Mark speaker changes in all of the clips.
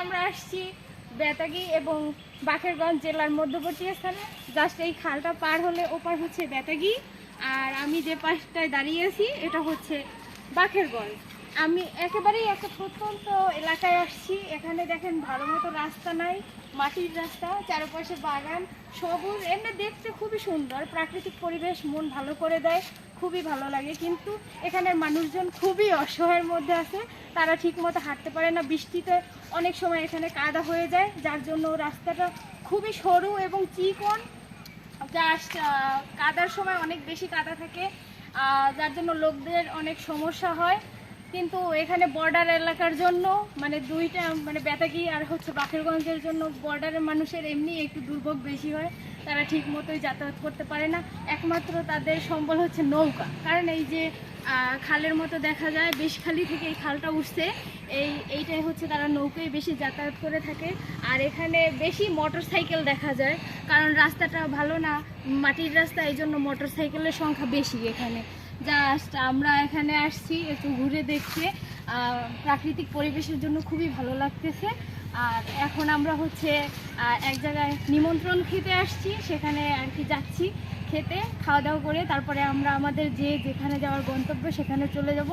Speaker 1: আমরা আসছি বেতাগী এবং বাকেরগঞ্জ জেলার মধ্যবর্তী স্থানে। জাস্ট এই খালটা পার হলে ওপার হচ্ছে বেতাগী, আর আমি যে পাশটায় দাঁড়িয়ে আছি এটা হচ্ছে বাকেরগঞ্জ। আমি একেবারেই একটা প্রত্যন্ত এলাকায় আসছি। এখানে দেখেন ভালো মতো রাস্তা নাই, মাটির রাস্তা, চারপাশে বাগান, সবুজ, এমনি দেখতে খুবই সুন্দর প্রাকৃতিক পরিবেশ, মন ভালো করে দেয়, খুবই ভালো লাগে। কিন্তু এখানের মানুষজন খুবই অসহায়ের মধ্যে আছে, তারা ঠিকমতো হাঁটতে পারে না, বৃষ্টিতে অনেক সময় এখানে কাদা হয়ে যায়, যার জন্য রাস্তাটা খুবই সরু এবং চিকন। জাস্ট কাদার সময় অনেক বেশি কাদা থাকে, যার জন্য লোকদের অনেক সমস্যা হয়। কিন্তু এখানে বর্ডার এলাকার জন্য মানে দুইটা মানে বেতাগী আর হচ্ছে বাকেরগঞ্জের জন্য বর্ডারের মানুষের এমনি একটু দুর্ভোগ বেশি হয়, তারা ঠিক মতোই যাতায়াত করতে পারে না। একমাত্র তাদের সম্বল হচ্ছে নৌকা, কারণ এই যে খালের মতো দেখা যায় বেশখালি থেকে এই খালটা উঠছে, এইটাই হচ্ছে তারা নৌকায় বেশি যাতায়াত করে থাকে। আর এখানে বেশি মোটর সাইকেল দেখা যায়, কারণ রাস্তাটা ভালো না, মাটির রাস্তা, এই জন্য মোটর সাইকেলের সংখ্যা বেশি এখানে। জাস্ট আমরা এখানে আসছি একটু ঘুরে দেখতে, প্রাকৃতিক পরিবেশের জন্য খুবই ভালো লাগতেছে। আর এখন আমরা হচ্ছে এক জায়গায় নিমন্ত্রণ খেতে আসছি, সেখানে আর কি যাচ্ছি খেতে, খাওয়া দাওয়া করে তারপরে আমরা আমাদের যেখানে যাওয়ার গন্তব্য সেখানে চলে যাব।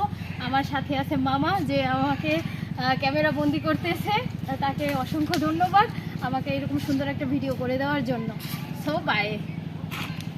Speaker 1: আমার সাথে আছে মামা, যে আমাকে ক্যামেরা বন্দি করতেছে, তাকে অসংখ্য ধন্যবাদ আমাকে এরকম সুন্দর একটা ভিডিও করে দেওয়ার জন্য। So by.